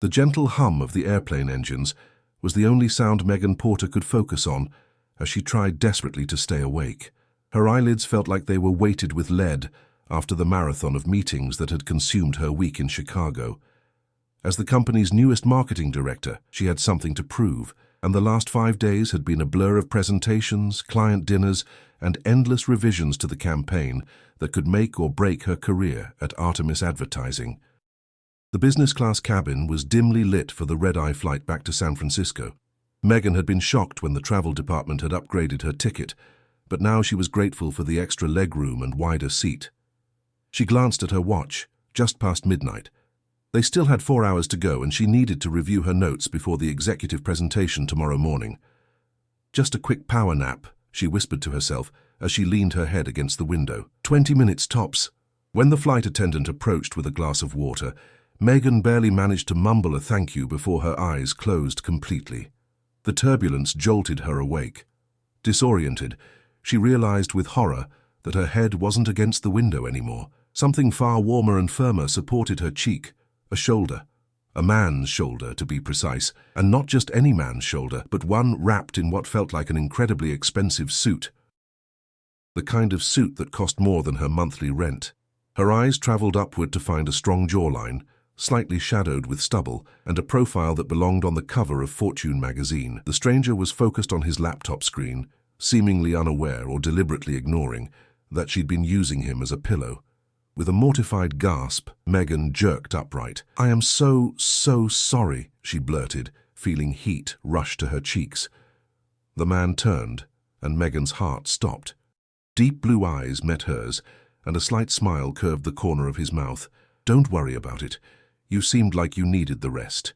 The gentle hum of the airplane engines was the only sound Megan Porter could focus on as she tried desperately to stay awake. Her eyelids felt like they were weighted with lead after the marathon of meetings that had consumed her week in Chicago. As the company's newest marketing director, she had something to prove, and the last 5 days had been a blur of presentations, client dinners, and endless revisions to the campaign that could make or break her career at Artemis Advertising. The business-class cabin was dimly lit for the red-eye flight back to San Francisco. Megan had been shocked when the travel department had upgraded her ticket, but now she was grateful for the extra legroom and wider seat. She glanced at her watch, just past midnight. They still had 4 hours to go, and she needed to review her notes before the executive presentation tomorrow morning. Just a quick power nap, she whispered to herself as she leaned her head against the window. 20 minutes tops. When the flight attendant approached with a glass of water, Megan barely managed to mumble a thank you before her eyes closed completely. The turbulence jolted her awake. Disoriented, she realized with horror that her head wasn't against the window anymore. Something far warmer and firmer supported her cheek, a shoulder. A man's shoulder, to be precise, and not just any man's shoulder, but one wrapped in what felt like an incredibly expensive suit. The kind of suit that cost more than her monthly rent. Her eyes traveled upward to find a strong jawline, slightly shadowed with stubble, and a profile that belonged on the cover of Fortune magazine. The stranger was focused on his laptop screen, seemingly unaware or deliberately ignoring that she'd been using him as a pillow. With a mortified gasp, Megan jerked upright. "I am so sorry," she blurted, feeling heat rush to her cheeks. The man turned, and Megan's heart stopped. Deep blue eyes met hers, and a slight smile curved the corner of his mouth. "Don't worry about it. You seemed like you needed the rest."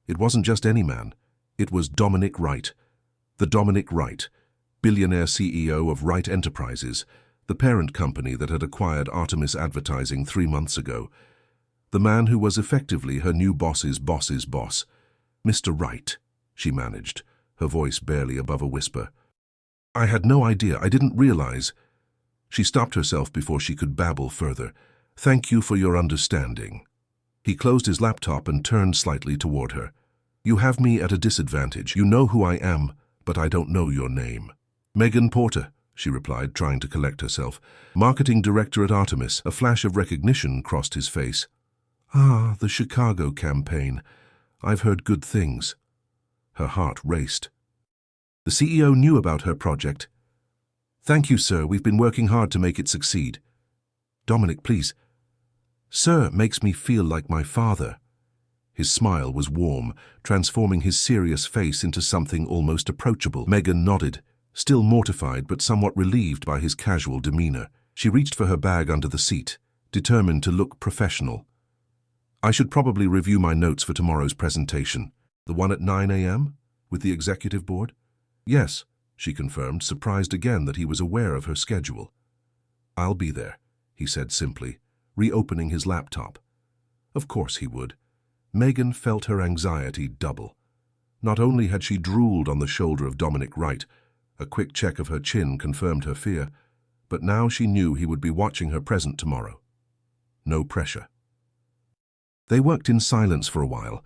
It wasn't just any man. It was Dominic Wright. The Dominic Wright, billionaire CEO of Wright Enterprises, the parent company that had acquired Artemis Advertising 3 months ago. The man who was effectively her new boss's boss's boss. "Mr. Wright," she managed, her voice barely above a whisper. "I had no idea. I didn't realize." She stopped herself before she could babble further. "Thank you for your understanding." He closed his laptop and turned slightly toward her. "You have me at a disadvantage. You know who I am, but I don't know your name." "Megan Porter," she replied, trying to collect herself. "Marketing director at Artemis." A flash of recognition crossed his face. "Ah, the Chicago campaign. I've heard good things." Her heart raced. "The CEO knew about her project." "Thank you, sir. We've been working hard to make it succeed." "Dominic, please." "Sir makes me feel like my father." His smile was warm, transforming his serious face into something almost approachable. Megan nodded, still mortified but somewhat relieved by his casual demeanor. She reached for her bag under the seat, determined to look professional. "I should probably review my notes for tomorrow's presentation." "The one at 9 a.m. with the executive board?" "Yes," she confirmed, surprised again that he was aware of her schedule. "I'll be there," he said simply, reopening his laptop. Of course he would. Megan felt her anxiety double. Not only had she drooled on the shoulder of Dominic Wright, a quick check of her chin confirmed her fear, but now she knew he would be watching her present tomorrow. No pressure. They worked in silence for a while,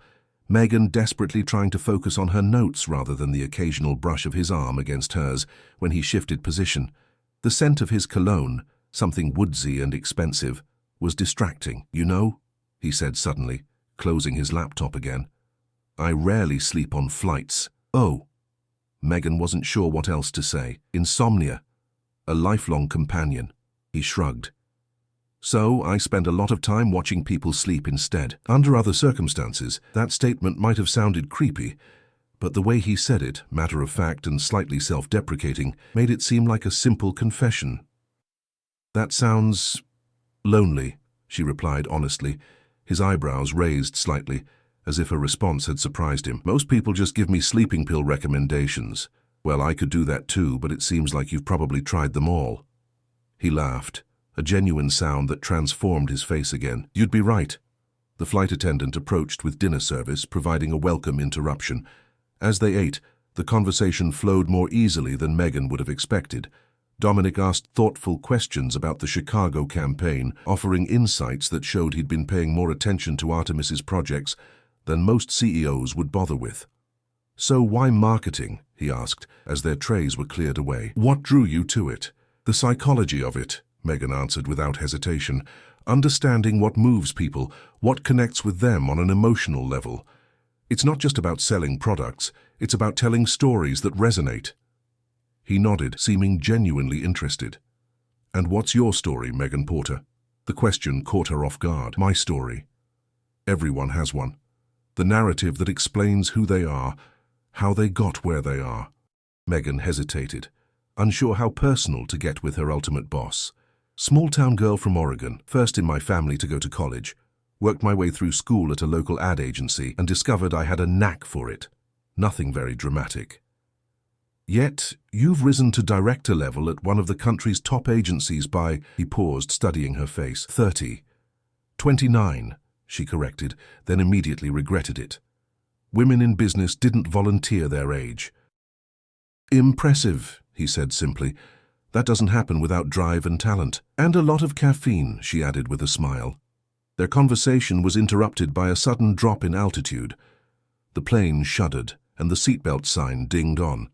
Megan desperately trying to focus on her notes rather than the occasional brush of his arm against hers when he shifted position. The scent of his cologne, something woodsy and expensive, was distracting. "You know," he said suddenly, closing his laptop again, "I rarely sleep on flights." "Oh." Megan wasn't sure what else to say. "Insomnia. A lifelong companion." He shrugged. "So I spend a lot of time watching people sleep instead." Under other circumstances, that statement might have sounded creepy, but the way he said it, matter-of-fact and slightly self-deprecating, made it seem like a simple confession. "That sounds lonely," she replied honestly, his eyebrows raised slightly, as if her response had surprised him. "Most people just give me sleeping pill recommendations." "Well, I could do that too, but it seems like you've probably tried them all." He laughed, a genuine sound that transformed his face again. "You'd be right." The flight attendant approached with dinner service, providing a welcome interruption. As they ate, the conversation flowed more easily than Megan would have expected. Dominic asked thoughtful questions about the Chicago campaign, offering insights that showed he'd been paying more attention to Artemis's projects than most CEOs would bother with. "So why marketing?" he asked, as their trays were cleared away. "What drew you to it?" "The psychology of it," Megan answered without hesitation. "Understanding what moves people, what connects with them on an emotional level. It's not just about selling products, it's about telling stories that resonate." He nodded, seeming genuinely interested. "And what's your story, Megan Porter?" The question caught her off guard. "My story. Everyone has one. The narrative that explains who they are, how they got where they are." Megan hesitated, unsure how personal to get with her ultimate boss. "Small-town girl from Oregon, first in my family to go to college. Worked my way through school at a local ad agency and discovered I had a knack for it. Nothing very dramatic. Yet, you've risen to director level at one of the country's top agencies by," he paused, studying her face, "30. 29, she corrected, then immediately regretted it. Women in business didn't volunteer their age. "Impressive," he said simply. "That doesn't happen without drive and talent. And a lot of caffeine," she added with a smile. Their conversation was interrupted by a sudden drop in altitude. The plane shuddered, and the seatbelt sign dinged on.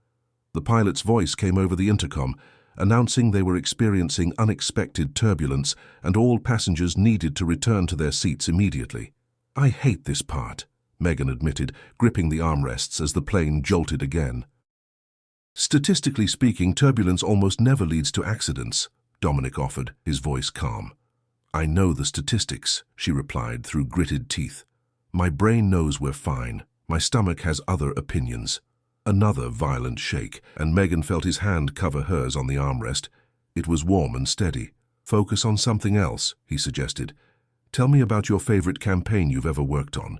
The pilot's voice came over the intercom, announcing they were experiencing unexpected turbulence and all passengers needed to return to their seats immediately. "I hate this part," Megan admitted, gripping the armrests as the plane jolted again. "Statistically speaking, turbulence almost never leads to accidents," Dominic offered, his voice calm. "I know the statistics," she replied through gritted teeth. "My brain knows we're fine. My stomach has other opinions." Another violent shake, and Megan felt his hand cover hers on the armrest. It was warm and steady. "Focus on something else," he suggested. "Tell me about your favorite campaign you've ever worked on."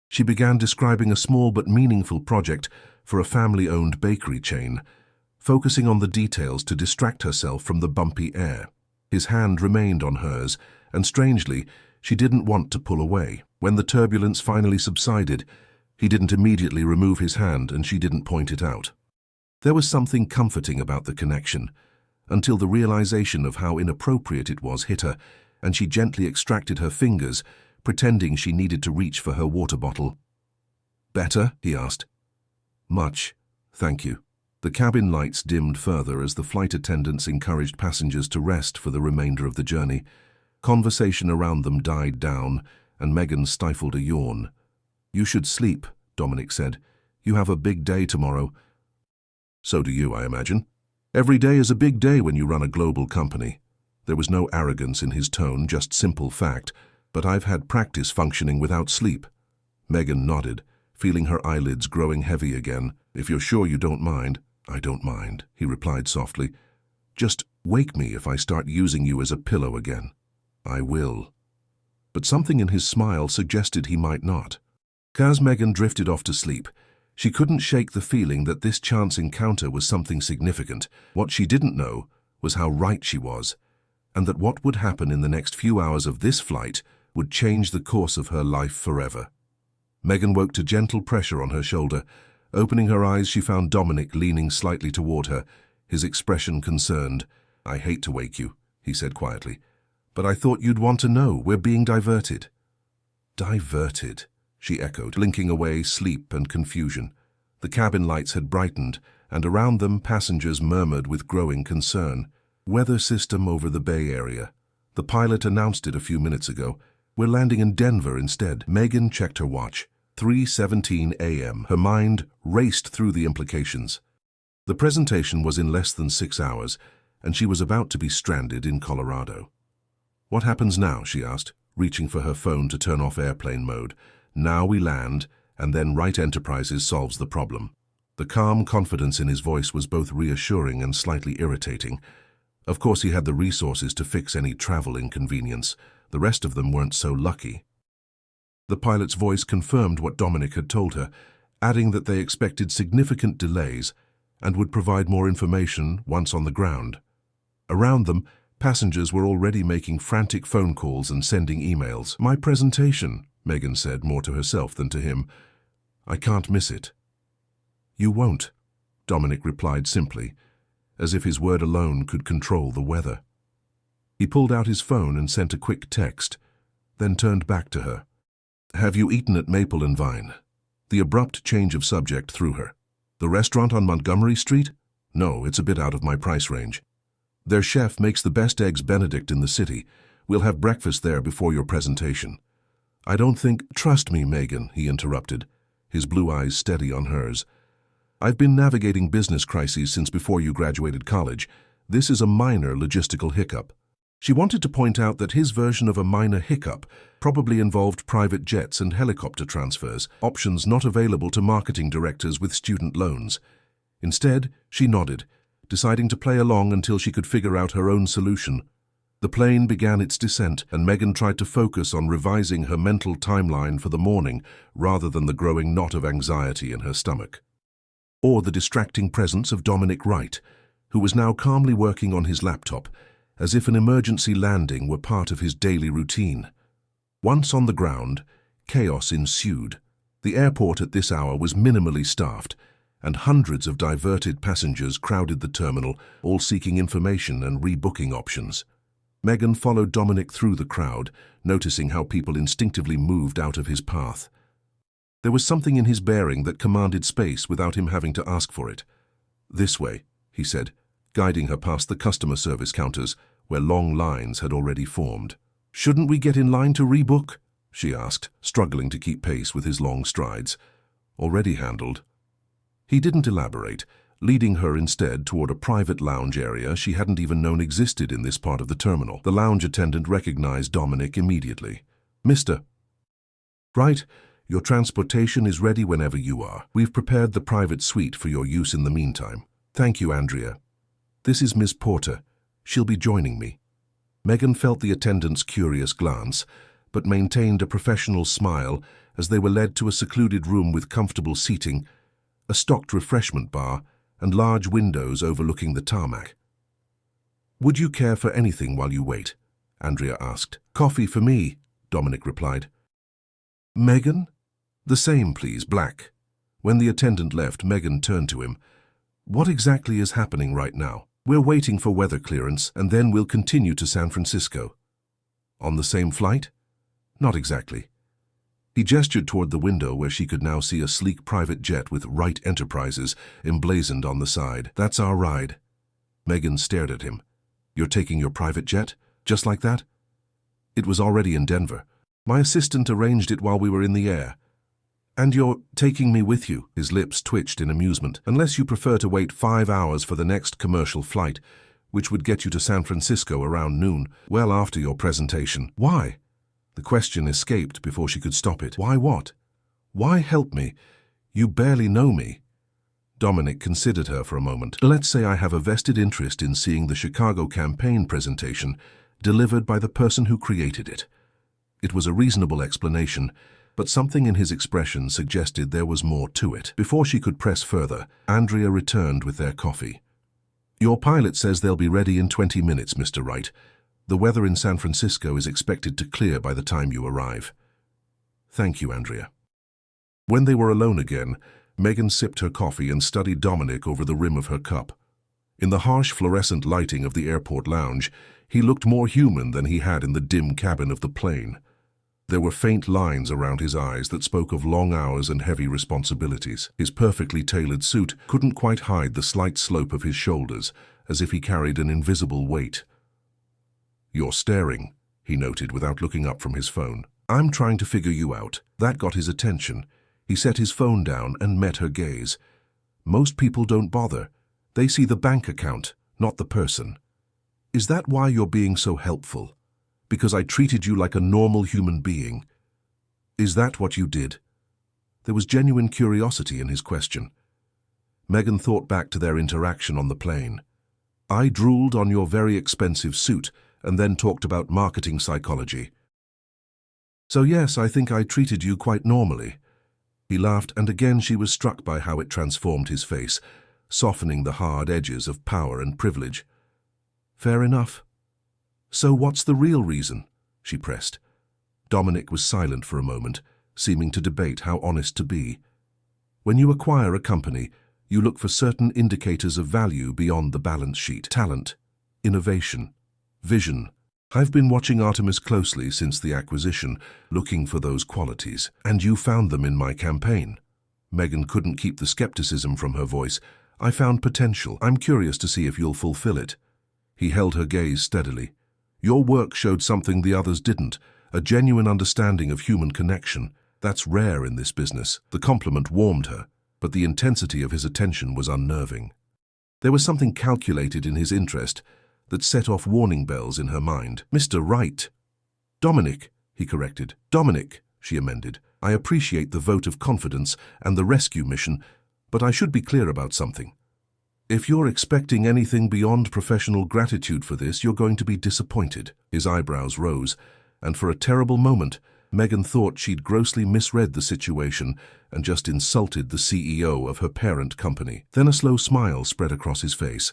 She began describing a small but meaningful project for a family-owned bakery chain, focusing on the details to distract herself from the bumpy air. His hand remained on hers, and strangely, she didn't want to pull away. When the turbulence finally subsided, he didn't immediately remove his hand and she didn't point it out. There was something comforting about the connection, until the realization of how inappropriate it was hit her, and she gently extracted her fingers, pretending she needed to reach for her water bottle. "Better?" he asked. "Much, thank you." The cabin lights dimmed further as the flight attendants encouraged passengers to rest for the remainder of the journey. Conversation around them died down, and Megan stifled a yawn. "You should sleep," Dominic said. "You have a big day tomorrow." "So do you, I imagine. Every day is a big day when you run a global company." There was no arrogance in his tone, just simple fact. "But I've had practice functioning without sleep." Megan nodded, feeling her eyelids growing heavy again. "If you're sure you don't mind." "I don't mind," he replied softly. "Just wake me if I start using you as a pillow again." "I will." But something in his smile suggested he might not. As Megan drifted off to sleep, she couldn't shake the feeling that this chance encounter was something significant. What she didn't know was how right she was, and that what would happen in the next few hours of this flight would change the course of her life forever. Megan woke to gentle pressure on her shoulder. Opening her eyes, she found Dominic leaning slightly toward her, his expression concerned. "I hate to wake you," he said quietly, "but I thought you'd want to know. We're being diverted." "Diverted?" she echoed, blinking away sleep and confusion. The cabin lights had brightened, and around them passengers murmured with growing concern. "Weather system over the Bay Area. The pilot announced it a few minutes ago. We're landing in Denver instead." Megan checked her watch. 3:17 a.m. Her mind raced through the implications. The presentation was in less than 6 hours, and she was about to be stranded in Colorado. "What happens now?" she asked, reaching for her phone to turn off airplane mode. "Now we land, and then Wright Enterprises solves the problem." The calm confidence in his voice was both reassuring and slightly irritating. Of course, he had the resources to fix any travel inconvenience. The rest of them weren't so lucky. The pilot's voice confirmed what Dominic had told her, adding that they expected significant delays and would provide more information once on the ground. Around them, passengers were already making frantic phone calls and sending emails. "My presentation," Megan said, more to herself than to him. "I can't miss it." "You won't," Dominic replied simply, as if his word alone could control the weather. He pulled out his phone and sent a quick text, then turned back to her. Have you eaten at Maple and Vine? The abrupt change of subject threw her. The restaurant on Montgomery Street? No, it's a bit out of my price range. Their chef makes the best eggs Benedict in the city. We'll have breakfast there before your presentation. I don't think— Trust me, Megan, he interrupted, his blue eyes steady on hers. I've been navigating business crises since before you graduated college. This is a minor logistical hiccup. She wanted to point out that his version of a minor hiccup probably involved private jets and helicopter transfers, options not available to marketing directors with student loans. Instead, she nodded, deciding to play along until she could figure out her own solution. The plane began its descent, and Megan tried to focus on revising her mental timeline for the morning rather than the growing knot of anxiety in her stomach. Or the distracting presence of Dominic Wright, who was now calmly working on his laptop, as if an emergency landing were part of his daily routine. Once on the ground, chaos ensued. The airport at this hour was minimally staffed, and hundreds of diverted passengers crowded the terminal, all seeking information and rebooking options. Megan followed Dominic through the crowd, noticing how people instinctively moved out of his path. There was something in his bearing that commanded space without him having to ask for it. "This way," he said, guiding her past the customer service counters, where long lines had already formed. "Shouldn't we get in line to rebook?" she asked, struggling to keep pace with his long strides. "Already handled." He didn't elaborate, leading her instead toward a private lounge area she hadn't even known existed in this part of the terminal. The lounge attendant recognized Dominic immediately. "Mr. Wright, your transportation is ready whenever you are. We've prepared the private suite for your use in the meantime." "Thank you, Andrea. This is Miss Porter. She'll be joining me." Megan felt the attendant's curious glance, but maintained a professional smile as they were led to a secluded room with comfortable seating, a stocked refreshment bar, and large windows overlooking the tarmac. "Would you care for anything while you wait?" Andrea asked. "Coffee for me," Dominic replied. "Megan?" "The same, please, black." When the attendant left, Megan turned to him. "What exactly is happening right now?" "We're waiting for weather clearance, and then we'll continue to San Francisco." "On the same flight?" "Not exactly." He gestured toward the window where she could now see a sleek private jet with Wright Enterprises emblazoned on the side. "That's our ride." Megan stared at him. "You're taking your private jet? Just like that?" "It was already in Denver. My assistant arranged it while we were in the air." "And you're taking me with you?" His lips twitched in amusement. "Unless you prefer to wait 5 hours for the next commercial flight, which would get you to San Francisco around noon, well after your presentation." "Why?" The question escaped before she could stop it. "Why what?" "Why help me? You barely know me." Dominic considered her for a moment. "Let's say I have a vested interest in seeing the Chicago campaign presentation delivered by the person who created it." It was a reasonable explanation, but something in his expression suggested there was more to it. Before she could press further, Andrea returned with their coffee. "Your pilot says they'll be ready in 20 minutes, Mr. Wright. The weather in San Francisco is expected to clear by the time you arrive." "Thank you, Andrea." When they were alone again, Megan sipped her coffee and studied Dominic over the rim of her cup. In the harsh fluorescent lighting of the airport lounge, he looked more human than he had in the dim cabin of the plane. There were faint lines around his eyes that spoke of long hours and heavy responsibilities. His perfectly tailored suit couldn't quite hide the slight slope of his shoulders, as if he carried an invisible weight. "You're staring," he noted without looking up from his phone. "I'm trying to figure you out." That got his attention. He set his phone down and met her gaze. "Most people don't bother. They see the bank account, not the person. Is that why you're being so helpful? Because I treated you like a normal human being? Is that what you did?" There was genuine curiosity in his question. Megan thought back to their interaction on the plane. "I drooled on your very expensive suit and then talked about marketing psychology. So yes, I think I treated you quite normally." He laughed, and again she was struck by how it transformed his face, softening the hard edges of power and privilege. "Fair enough." "So what's the real reason?" she pressed. Dominic was silent for a moment, seeming to debate how honest to be. "When you acquire a company, you look for certain indicators of value beyond the balance sheet. Talent, innovation, vision, I've been watching Artemis closely since the acquisition, looking for those qualities, and you found them in my campaign. Megan couldn't keep the skepticism from her voice. I found potential. I'm curious to see if you'll fulfill it. He held her gaze steadily. Your work showed something the others didn't, a genuine understanding of human connection. That's rare in this business. The compliment warmed her, but the intensity of his attention was unnerving. There was something calculated in his interest that set off warning bells in her mind. Mr. Wright. Dominic, he corrected. Dominic, she amended. I appreciate the vote of confidence and the rescue mission, but I should be clear about something. If you're expecting anything beyond professional gratitude for this, you're going to be disappointed. His eyebrows rose, and for a terrible moment, Megan thought she'd grossly misread the situation and just insulted the CEO of her parent company. Then a slow smile spread across his face.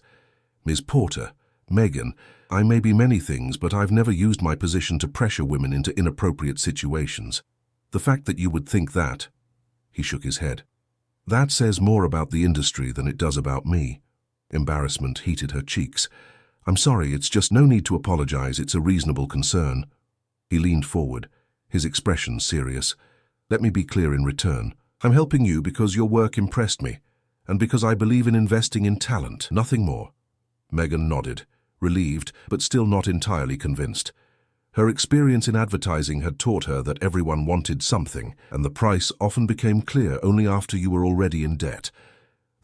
Ms. Porter, Megan, I may be many things, but I've never used my position to pressure women into inappropriate situations. The fact that you would think that, he shook his head. That says more about the industry than it does about me. Embarrassment heated her cheeks. I'm sorry, it's just no need to apologize. It's a reasonable concern. He leaned forward, his expression serious. Let me be clear in return. I'm helping you because your work impressed me, and because I believe in investing in talent, nothing more. Megan nodded, relieved, but still not entirely convinced. Her experience in advertising had taught her that everyone wanted something, and the price often became clear only after you were already in debt.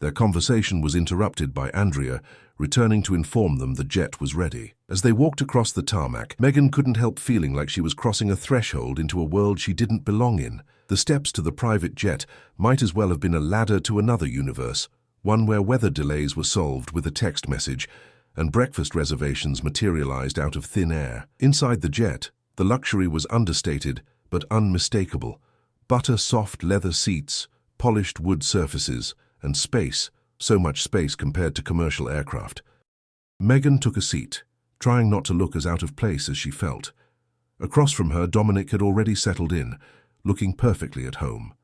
Their conversation was interrupted by Andrea, returning to inform them the jet was ready. As they walked across the tarmac, Megan couldn't help feeling like she was crossing a threshold into a world she didn't belong in. The steps to the private jet might as well have been a ladder to another universe, one where weather delays were solved with a text message, and breakfast reservations materialized out of thin air. Inside the jet, the luxury was understated but unmistakable. Butter-soft leather seats, polished wood surfaces, and space, so much space compared to commercial aircraft. Megan took a seat, trying not to look as out of place as she felt. Across from her, Dominic had already settled in, looking perfectly at home.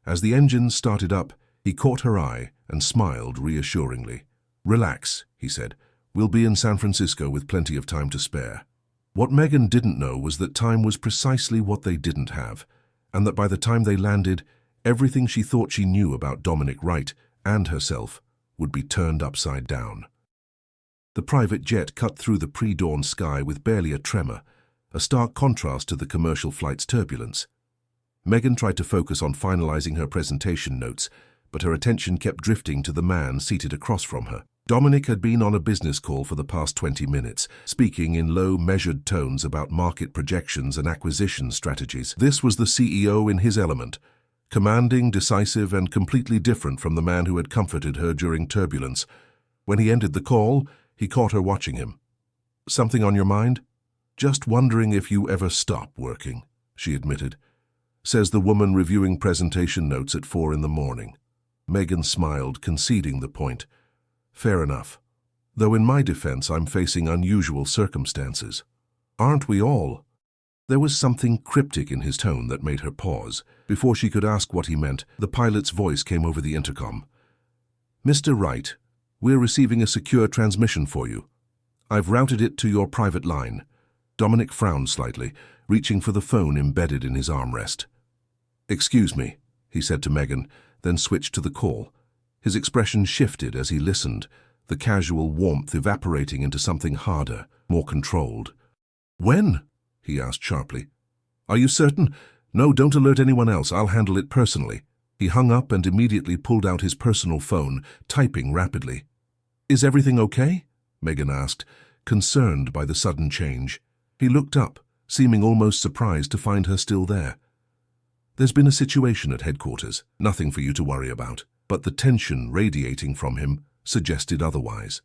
As the engines started up, he caught her eye and smiled reassuringly. Relax, he said. We'll be in San Francisco with plenty of time to spare. What Megan didn't know was that time was precisely what they didn't have, and that by the time they landed, everything she thought she knew about Dominic Wright and herself would be turned upside down. The private jet cut through the pre-dawn sky with barely a tremor, a stark contrast to the commercial flight's turbulence. Megan tried to focus on finalizing her presentation notes, but her attention kept drifting to the man seated across from her. Dominic had been on a business call for the past 20 minutes, speaking in low, measured tones about market projections and acquisition strategies. This was the CEO in his element, commanding, decisive, and completely different from the man who had comforted her during turbulence. When he ended the call, he caught her watching him. Something on your mind? Just wondering if you ever stop working, she admitted. Says the woman reviewing presentation notes at 4 in the morning. Megan smiled, conceding the point. Fair enough. Though in my defense, I'm facing unusual circumstances. Aren't we all? There was something cryptic in his tone that made her pause. Before she could ask what he meant, the pilot's voice came over the intercom. Mr. Wright, we're receiving a secure transmission for you. I've routed it to your private line. Dominic frowned slightly, reaching for the phone embedded in his armrest. Excuse me, he said to Megan, then switched to the call. His expression shifted as he listened, the casual warmth evaporating into something harder, more controlled. When? He asked sharply. Are you certain? No, don't alert anyone else. I'll handle it personally. He hung up and immediately pulled out his personal phone, typing rapidly. Is everything okay? Megan asked, concerned by the sudden change. He looked up, seeming almost surprised to find her still there. There's been a situation at headquarters, nothing for you to worry about, but the tension radiating from him suggested otherwise.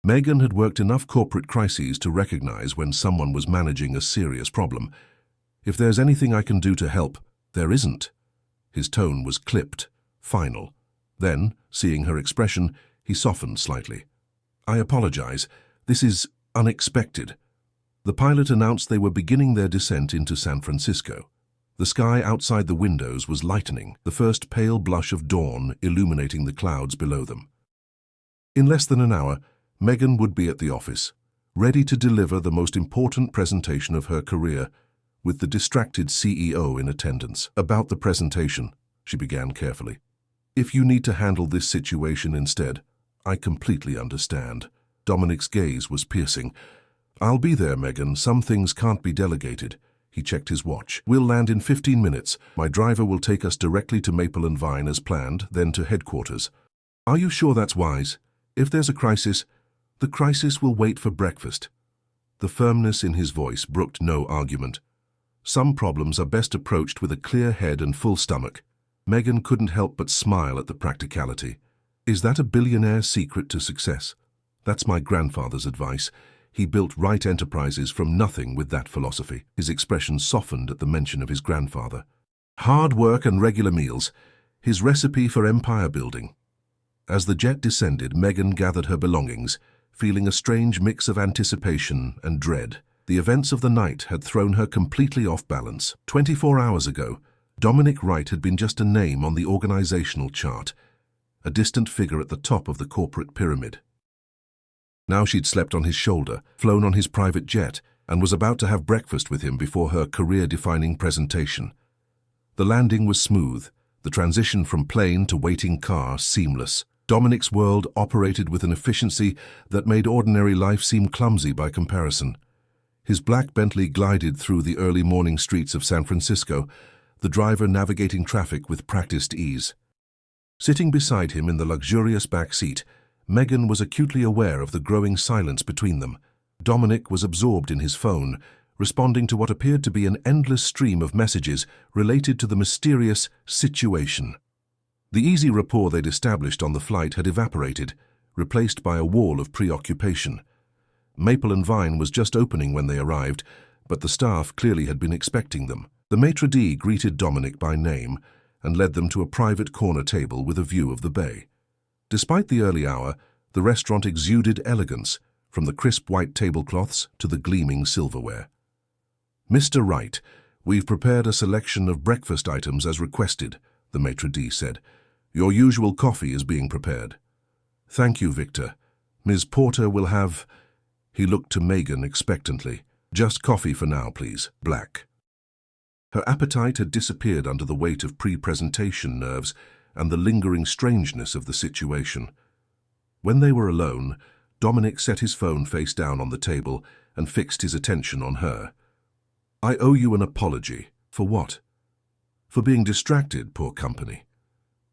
Megan had worked enough corporate crises to recognize when someone was managing a serious problem. If there's anything I can do to help, there isn't. His tone was clipped, final. Then, seeing her expression, he softened slightly. I apologize. This is unexpected. The pilot announced they were beginning their descent into San Francisco. The sky outside the windows was lightening, the first pale blush of dawn illuminating the clouds below them. In less than an hour, Megan would be at the office, ready to deliver the most important presentation of her career, with the distracted CEO in attendance. About the presentation, she began carefully. If you need to handle this situation instead, I completely understand. Dominic's gaze was piercing. I'll be there, Megan. Some things can't be delegated. He checked his watch. We'll land in 15 minutes. My driver will take us directly to Maple and Vine as planned, then to headquarters. Are you sure that's wise? If there's a crisis, the crisis will wait for breakfast. The firmness in his voice brooked no argument. Some problems are best approached with a clear head and full stomach. Megan couldn't help but smile at the practicality. Is that a billionaire's secret to success? That's my grandfather's advice. He built Wright Enterprises from nothing with that philosophy. His expression softened at the mention of his grandfather. Hard work and regular meals, his recipe for empire building. As the jet descended, Megan gathered her belongings, feeling a strange mix of anticipation and dread. The events of the night had thrown her completely off balance. 24 hours ago, Dominic Wright had been just a name on the organizational chart, a distant figure at the top of the corporate pyramid. Now she'd slept on his shoulder, flown on his private jet, and was about to have breakfast with him before her career-defining presentation. The landing was smooth, the transition from plane to waiting car seamless. Dominic's world operated with an efficiency that made ordinary life seem clumsy by comparison. His black Bentley glided through the early morning streets of San Francisco, the driver navigating traffic with practiced ease. Sitting beside him in the luxurious back seat, Megan was acutely aware of the growing silence between them. Dominic was absorbed in his phone, responding to what appeared to be an endless stream of messages related to the mysterious situation. The easy rapport they'd established on the flight had evaporated, replaced by a wall of preoccupation. Maple and Vine was just opening when they arrived, but the staff clearly had been expecting them. The maitre d' greeted Dominic by name and led them to a private corner table with a view of the bay. Despite the early hour, the restaurant exuded elegance, from the crisp white tablecloths to the gleaming silverware. "Mr. Wright, we've prepared a selection of breakfast items as requested," the maitre d' said. "Your usual coffee is being prepared." "Thank you, Victor. Ms. Porter will have—" He looked to Megan expectantly. "Just coffee for now, please. Black." Her appetite had disappeared under the weight of pre-presentation nerves and the lingering strangeness of the situation. When they were alone, Dominic set his phone face down on the table and fixed his attention on her. "I owe you an apology. For what?" "For being distracted, poor company."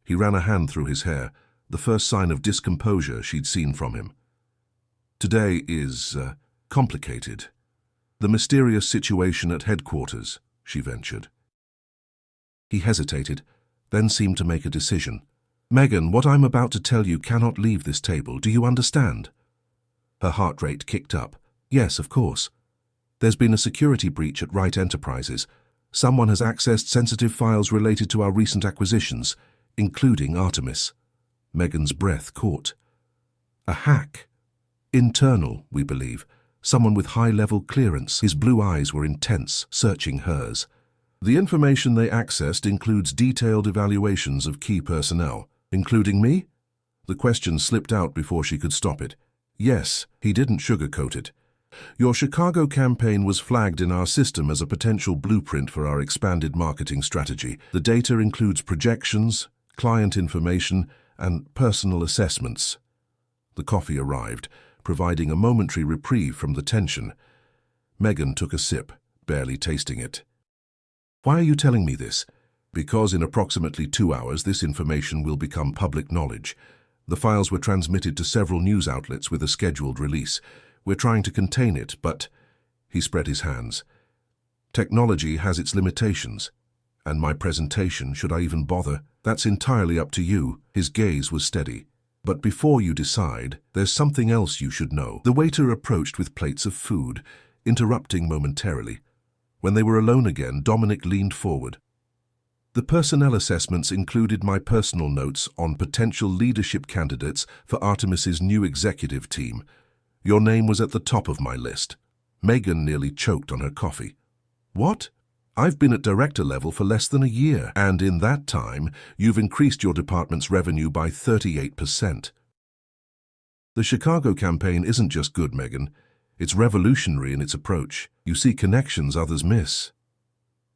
He ran a hand through his hair, the first sign of discomposure she'd seen from him. "Today is complicated. The mysterious situation at headquarters," she ventured. He hesitated, then seemed to make a decision. "Megan, what I'm about to tell you cannot leave this table. Do you understand?" Her heart rate kicked up. "Yes, of course. There's been a security breach at Wright Enterprises. Someone has accessed sensitive files related to our recent acquisitions, including Artemis." Megan's breath caught. "A hack? Internal, we believe. Someone with high-level clearance." His blue eyes were intense, searching hers. "The information they accessed includes detailed evaluations of key personnel, including me?" The question slipped out before she could stop it. "Yes," he didn't sugarcoat it. "Your Chicago campaign was flagged in our system as a potential blueprint for our expanded marketing strategy. The data includes projections, client information, and personal assessments." The coffee arrived, providing a momentary reprieve from the tension. Megan took a sip, barely tasting it. "Why are you telling me this?" "Because in approximately 2 hours this information will become public knowledge. The files were transmitted to several news outlets with a scheduled release. We're trying to contain it, but—" He spread his hands. "Technology has its limitations. And my presentation, should I even bother? That's entirely up to you." His gaze was steady. "But before you decide, there's something else you should know." The waiter approached with plates of food, interrupting momentarily. When they were alone again, Dominic leaned forward. "The personnel assessments included my personal notes on potential leadership candidates for Artemis's new executive team. Your name was at the top of my list." Megan nearly choked on her coffee. "What? I've been at director level for less than a year, and in that time, you've increased your department's revenue by 38%. The Chicago campaign isn't just good, Megan. It's revolutionary in its approach. You see connections others miss.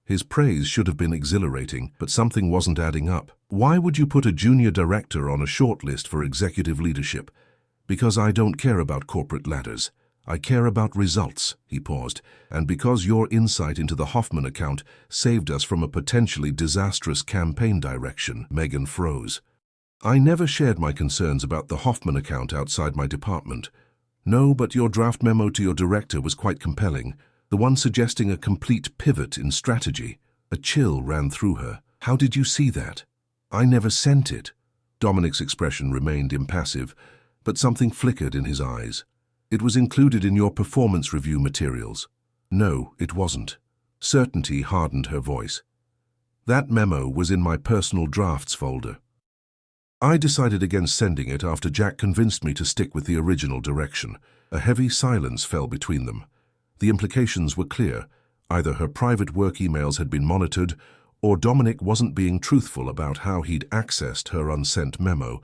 His praise should have been exhilarating, but something wasn't adding up. Why would you put a junior director on a shortlist for executive leadership? Because I don't care about corporate ladders. I care about results, he paused, and because your insight into the Hoffman account saved us from a potentially disastrous campaign direction. Megan froze. I never shared my concerns about the Hoffman account outside my department. No, but your draft memo to your director was quite compelling, the one suggesting a complete pivot in strategy. A chill ran through her. How did you see that? I never sent it. Dominic's expression remained impassive, but something flickered in his eyes. It was included in your performance review materials. No, it wasn't. Certainty hardened her voice. That memo was in my personal drafts folder. I decided against sending it after Jack convinced me to stick with the original direction. A heavy silence fell between them. The implications were clear. Either her private work emails had been monitored, or Dominic wasn't being truthful about how he'd accessed her unsent memo.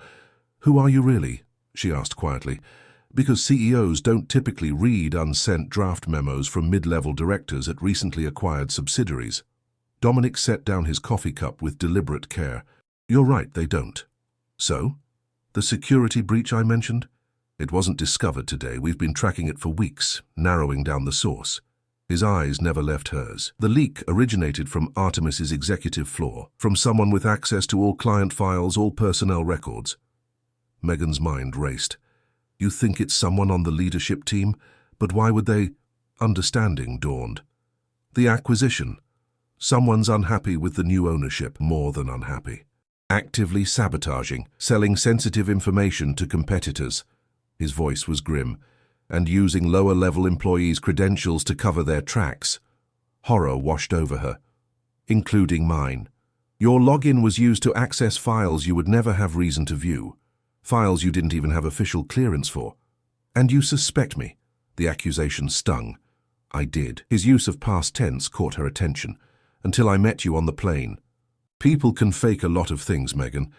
Who are you really? She asked quietly. Because CEOs don't typically read unsent draft memos from mid-level directors at recently acquired subsidiaries. Dominic set down his coffee cup with deliberate care. You're right, they don't. So? The security breach I mentioned? It wasn't discovered today. We've been tracking it for weeks, narrowing down the source. His eyes never left hers. The leak originated from Artemis's executive floor, from someone with access to all client files, all personnel records. Megan's mind raced. You think it's someone on the leadership team? But why would they? Understanding dawned. The acquisition. Someone's unhappy with the new ownership, more than unhappy. Actively sabotaging, selling sensitive information to competitors. His voice was grim. And using lower-level employees' credentials to cover their tracks. Horror washed over her. Including mine. Your login was used to access files you would never have reason to view. Files you didn't even have official clearance for. And you suspect me. The accusation stung. I did. His use of past tense caught her attention. Until I met you on the plane. People can fake a lot of things, Megan,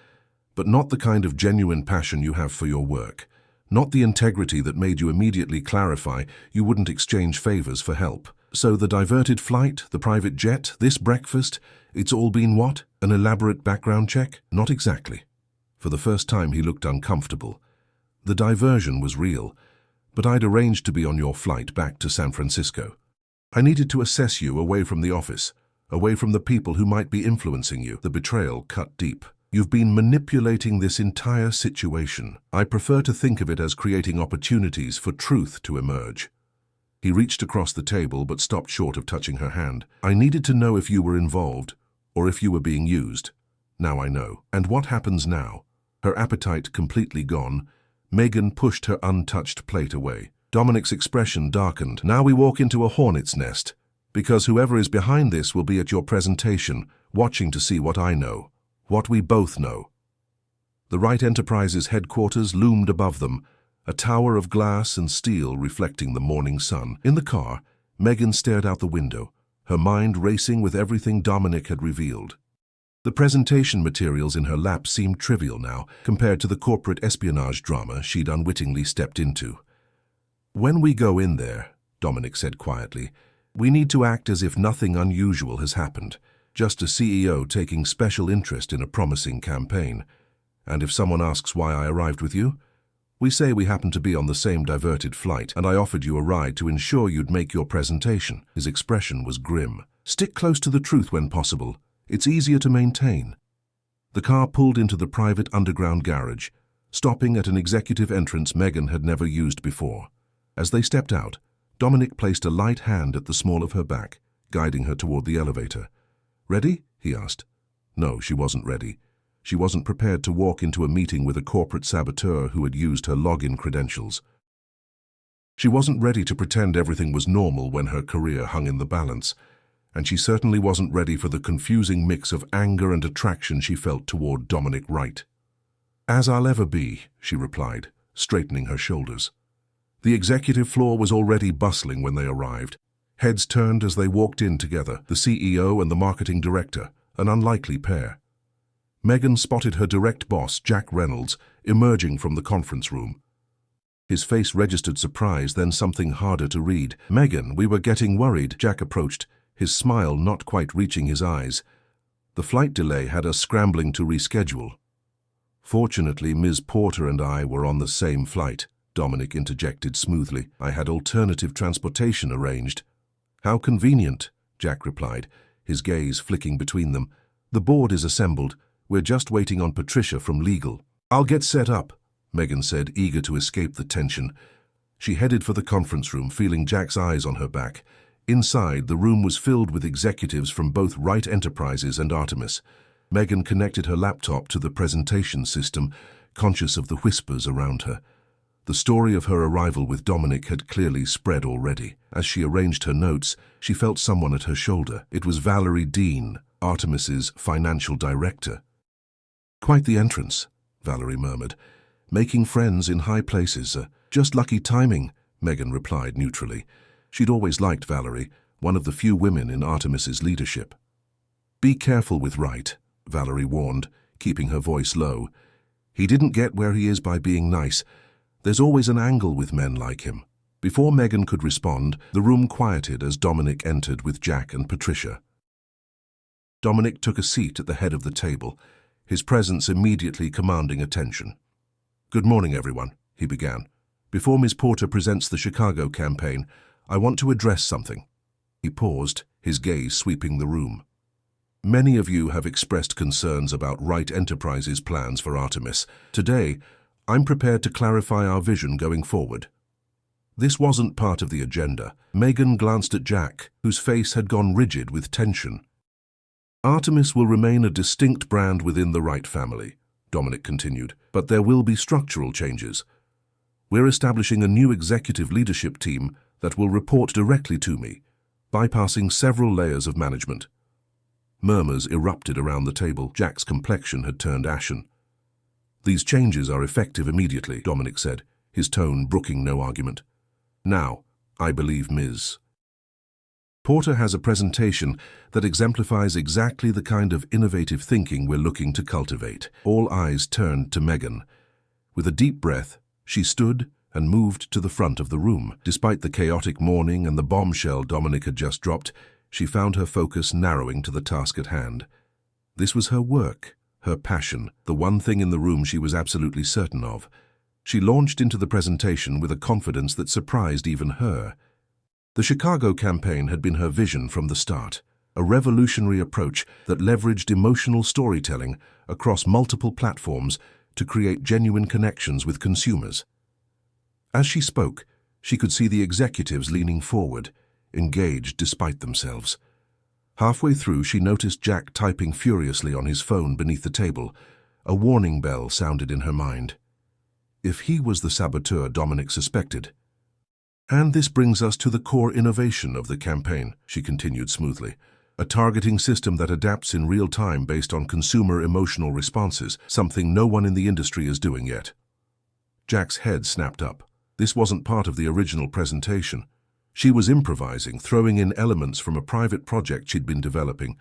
but not the kind of genuine passion you have for your work. Not the integrity that made you immediately clarify you wouldn't exchange favors for help. So the diverted flight, the private jet, this breakfast, it's all been what? An elaborate background check? Not exactly. For the first time he looked uncomfortable. The diversion was real, but I'd arranged to be on your flight back to San Francisco. I needed to assess you away from the office, away from the people who might be influencing you. The betrayal cut deep. You've been manipulating this entire situation. I prefer to think of it as creating opportunities for truth to emerge. He reached across the table but stopped short of touching her hand. I needed to know if you were involved, or if you were being used. Now I know. And what happens now? Her appetite completely gone, Megan pushed her untouched plate away. Dominic's expression darkened. Now we walk into a hornet's nest, because whoever is behind this will be at your presentation, watching to see what I know, what we both know. The Wright Enterprises headquarters loomed above them, a tower of glass and steel reflecting the morning sun. In the car, Megan stared out the window, her mind racing with everything Dominic had revealed. The presentation materials in her lap seemed trivial now, compared to the corporate espionage drama she'd unwittingly stepped into. When we go in there, Dominic said quietly, we need to act as if nothing unusual has happened, just a CEO taking special interest in a promising campaign. And if someone asks why I arrived with you, we say we happened to be on the same diverted flight, and I offered you a ride to ensure you'd make your presentation. His expression was grim. Stick close to the truth when possible. It's easier to maintain. The car pulled into the private underground garage, stopping at an executive entrance Megan had never used before. As they stepped out, Dominic placed a light hand at the small of her back, guiding her toward the elevator. Ready? He asked. No, she wasn't ready. She wasn't prepared to walk into a meeting with a corporate saboteur who had used her login credentials. She wasn't ready to pretend everything was normal when her career hung in the balance, and she certainly wasn't ready for the confusing mix of anger and attraction she felt toward Dominic Wright. As I'll ever be, she replied, straightening her shoulders. The executive floor was already bustling when they arrived. Heads turned as they walked in together, the CEO and the marketing director, an unlikely pair. Megan spotted her direct boss, Jack Reynolds, emerging from the conference room. His face registered surprise, then something harder to read. "Megan, we were getting worried." Jack approached, his smile not quite reaching his eyes. "The flight delay had us scrambling to reschedule." "Fortunately, Ms. Porter and I were on the same flight," Dominic interjected smoothly. "I had alternative transportation arranged." "How convenient," Jack replied, his gaze flicking between them. "The board is assembled. We're just waiting on Patricia from legal." "I'll get set up," Megan said, eager to escape the tension. She headed for the conference room, feeling Jack's eyes on her back. Inside, the room was filled with executives from both Wright Enterprises and Artemis. Megan connected her laptop to the presentation system, conscious of the whispers around her. The story of her arrival with Dominic had clearly spread already. As she arranged her notes, she felt someone at her shoulder. It was Valerie Dean, Artemis's financial director. "Quite the entrance," Valerie murmured. "Making friends in high places. Just lucky timing," Megan replied neutrally. She'd always liked Valerie, one of the few women in Artemis's leadership. "Be careful with Wright," Valerie warned, keeping her voice low. "He didn't get where he is by being nice. There's always an angle with men like him." Before Megan could respond, the room quieted as Dominic entered with Jack and Patricia. Dominic took a seat at the head of the table, his presence immediately commanding attention. "Good morning, everyone," he began. "Before Ms. Porter presents the Chicago campaign, I want to address something." He paused, his gaze sweeping the room. "Many of you have expressed concerns about Wright Enterprises' plans for Artemis. Today, I'm prepared to clarify our vision going forward." This wasn't part of the agenda. Megan glanced at Jack, whose face had gone rigid with tension. "Artemis will remain a distinct brand within the Wright family," Dominic continued, "but there will be structural changes. We're establishing a new executive leadership team that will report directly to me, bypassing several layers of management." Murmurs erupted around the table. Jack's complexion had turned ashen. "These changes are effective immediately," Dominic said, his tone brooking no argument. "Now, I believe Ms. Porter has a presentation that exemplifies exactly the kind of innovative thinking we're looking to cultivate." All eyes turned to Megan. With a deep breath, she stood and moved to the front of the room. Despite the chaotic morning and the bombshell Dominic had just dropped, she found her focus narrowing to the task at hand. This was her work, her passion, the one thing in the room she was absolutely certain of. She launched into the presentation with a confidence that surprised even her. The Chicago campaign had been her vision from the start, a revolutionary approach that leveraged emotional storytelling across multiple platforms to create genuine connections with consumers. As she spoke, she could see the executives leaning forward, engaged despite themselves. Halfway through, she noticed Jack typing furiously on his phone beneath the table. A warning bell sounded in her mind. If he was the saboteur Dominic suspected. "And this brings us to the core innovation of the campaign," she continued smoothly. "A targeting system that adapts in real time based on consumer emotional responses, something no one in the industry is doing yet." Jack's head snapped up. This wasn't part of the original presentation. She was improvising, throwing in elements from a private project she'd been developing,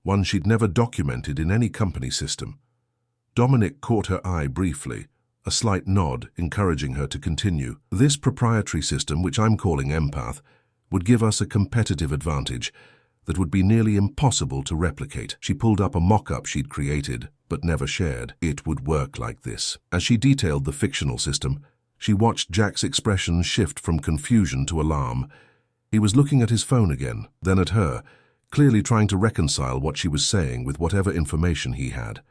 one she'd never documented in any company system. Dominic caught her eye briefly, a slight nod encouraging her to continue. "This proprietary system, which I'm calling Empath, would give us a competitive advantage that would be nearly impossible to replicate." She pulled up a mock-up she'd created, but never shared. It would work like this. As she detailed the fictional system, she watched Jack's expression shift from confusion to alarm. He was looking at his phone again, then at her, clearly trying to reconcile what she was saying with whatever information he had.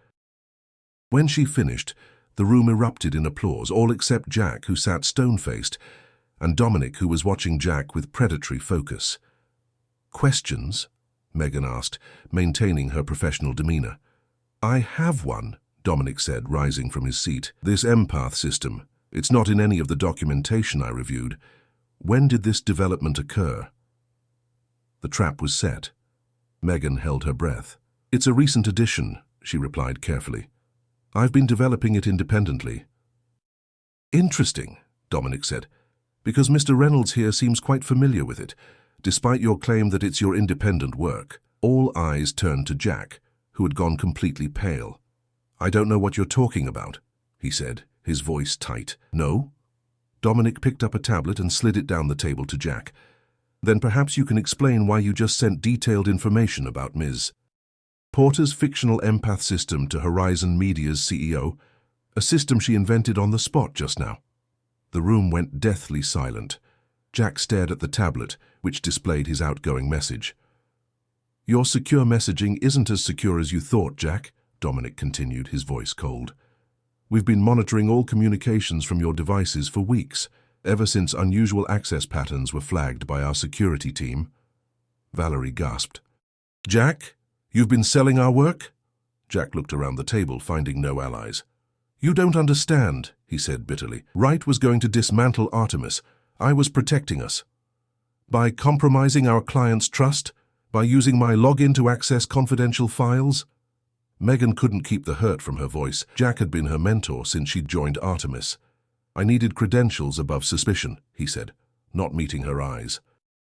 When she finished, the room erupted in applause, all except Jack, who sat stone-faced, and Dominic, who was watching Jack with predatory focus. "Questions?" Megan asked, maintaining her professional demeanor. "I have one," Dominic said, rising from his seat. "This Empath system, it's not in any of the documentation I reviewed. When did this development occur?" The trap was set. Megan held her breath. "It's a recent addition," she replied carefully. "I've been developing it independently." "Interesting," Dominic said, "because Mr. Reynolds here seems quite familiar with it, despite your claim that it's your independent work." All eyes turned to Jack, who had gone completely pale. "I don't know what you're talking about," he said, his voice tight. "No?" Dominic picked up a tablet and slid it down the table to Jack. Then perhaps you can explain why you just sent detailed information about Ms. Porter's fictional empath system to Horizon Media's CEO, a system she invented on the spot just now. The room went deathly silent. Jack stared at the tablet, which displayed his outgoing message. "Your secure messaging isn't as secure as you thought, Jack," Dominic continued, his voice cold. "We've been monitoring all communications from your devices for weeks, ever since unusual access patterns were flagged by our security team." Valerie gasped. "Jack, you've been selling our work?" Jack looked around the table, finding no allies. "You don't understand," he said bitterly. "Wright was going to dismantle Artemis. I was protecting us. By compromising our client's trust? By using my login to access confidential files?" Megan couldn't keep the hurt from her voice. Jack had been her mentor since she'd joined Artemis. "I needed credentials above suspicion," he said, not meeting her eyes.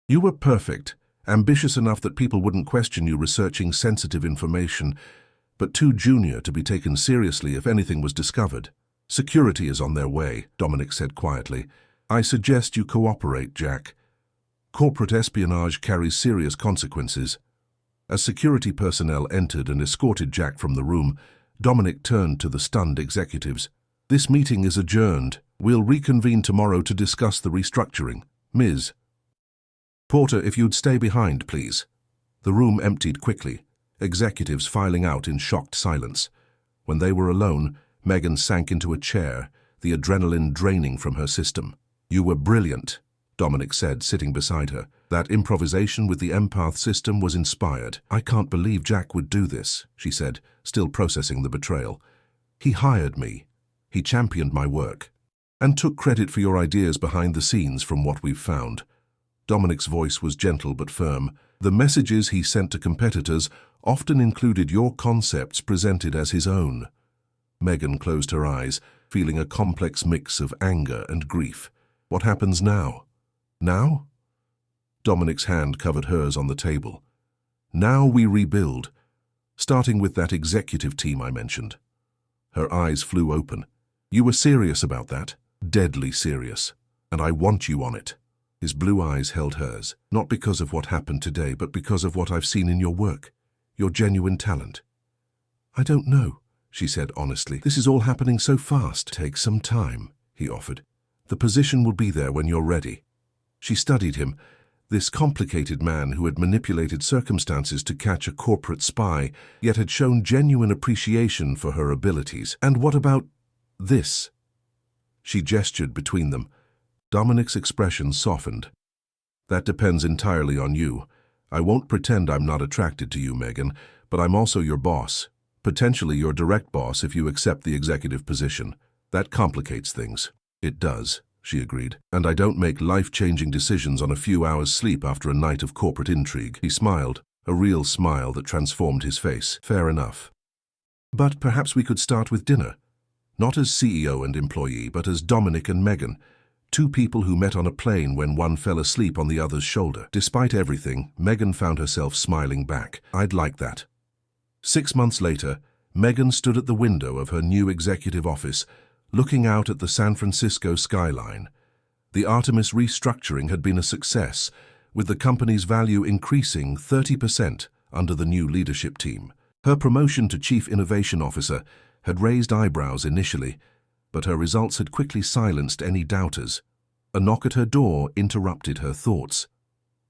"You were perfect, ambitious enough that people wouldn't question you researching sensitive information, but too junior to be taken seriously if anything was discovered. Security is on their way," Dominic said quietly. "I suggest you cooperate, Jack. Corporate espionage carries serious consequences." As security personnel entered and escorted Jack from the room, Dominic turned to the stunned executives. "This meeting is adjourned. We'll reconvene tomorrow to discuss the restructuring. Ms. Porter, if you'd stay behind, please." The room emptied quickly, executives filing out in shocked silence. When they were alone, Megan sank into a chair, the adrenaline draining from her system. "You were brilliant," Dominic said, sitting beside her. "That improvisation with the empath system was inspired." "I can't believe Jack would do this," she said, still processing the betrayal. "He hired me. He championed my work. And took credit for your ideas behind the scenes from what we've found." Dominic's voice was gentle but firm. "The messages he sent to competitors often included your concepts presented as his own." Megan closed her eyes, feeling a complex mix of anger and grief. "What happens now?" "Now?" Dominic's hand covered hers on the table. "Now we rebuild, starting with that executive team I mentioned." Her eyes flew open. "You were serious about that?" "Deadly serious. And I want you on it." His blue eyes held hers, "Not because of what happened today, but because of what I've seen in your work, your genuine talent." "I don't know," she said honestly. "This is all happening so fast." "Take some time," he offered. "The position will be there when you're ready." She studied him, this complicated man who had manipulated circumstances to catch a corporate spy, yet had shown genuine appreciation for her abilities. "And what about this?" She gestured between them. Dominic's expression softened. "That depends entirely on you. I won't pretend I'm not attracted to you, Megan, but I'm also your boss. Potentially your direct boss if you accept the executive position. That complicates things." "It does," she agreed. "And I don't make life-changing decisions on a few hours' sleep after a night of corporate intrigue." He smiled, a real smile that transformed his face. "Fair enough. But perhaps we could start with dinner. Not as CEO and employee, but as Dominic and Megan, two people who met on a plane when one fell asleep on the other's shoulder." Despite everything, Megan found herself smiling back. "I'd like that." 6 months later, Megan stood at the window of her new executive office, looking out at the San Francisco skyline. The Artemis restructuring had been a success, with the company's value increasing 30% under the new leadership team. Her promotion to Chief Innovation Officer had raised eyebrows initially, but her results had quickly silenced any doubters. A knock at her door interrupted her thoughts.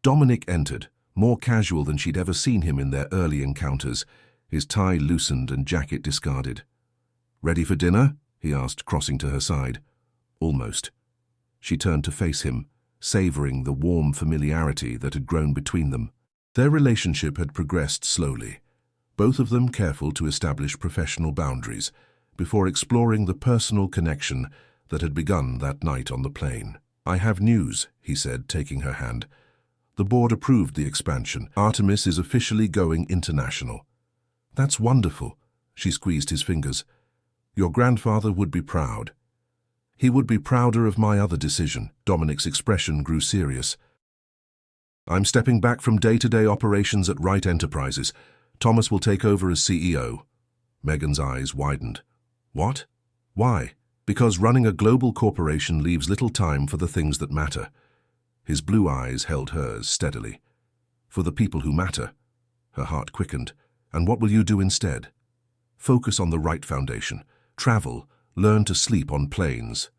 Dominic entered, more casual than she'd ever seen him in their early encounters, his tie loosened and jacket discarded. "Ready for dinner?" he asked, crossing to her side. "Almost." She turned to face him, savoring the warm familiarity that had grown between them. Their relationship had progressed slowly, both of them careful to establish professional boundaries before exploring the personal connection that had begun that night on the plane. "I have news," he said, taking her hand. "The board approved the expansion. Artemis is officially going international." "That's wonderful," she squeezed his fingers. "Your grandfather would be proud." "He would be prouder of my other decision." Dominic's expression grew serious. "I'm stepping back from day-to-day operations at Wright Enterprises. Thomas will take over as CEO." Megan's eyes widened. "What? Why?" Because running a global corporation leaves little time for the things that matter. His blue eyes held hers steadily. For the people who matter. Her heart quickened. And what will you do instead? Focus on the right foundation. Travel. Learn to sleep on planes.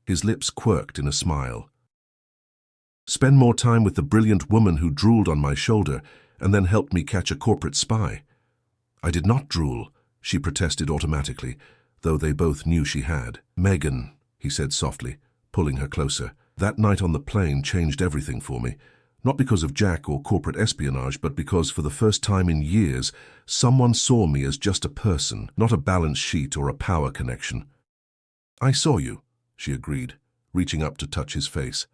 His lips quirked in a smile. Spend more time with the brilliant woman who drooled on my shoulder and then helped me catch a corporate spy. I did not drool, she protested automatically, though they both knew she had. Megan, he said softly, pulling her closer. That night on the plane changed everything for me. Not because of Jack or corporate espionage, but because for the first time in years, someone saw me as just a person, not a balance sheet or a power connection. I saw you, she agreed, reaching up to touch his face.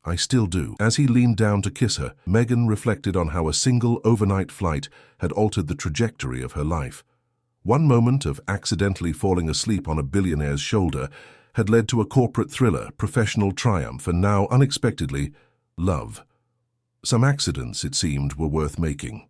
I still do. As he leaned down to kiss her, Megan reflected on how a single overnight flight had altered the trajectory of her life. One moment of accidentally falling asleep on a billionaire's shoulder had led to a corporate thriller, professional triumph, and now, unexpectedly, love. Some accidents, it seemed, were worth making.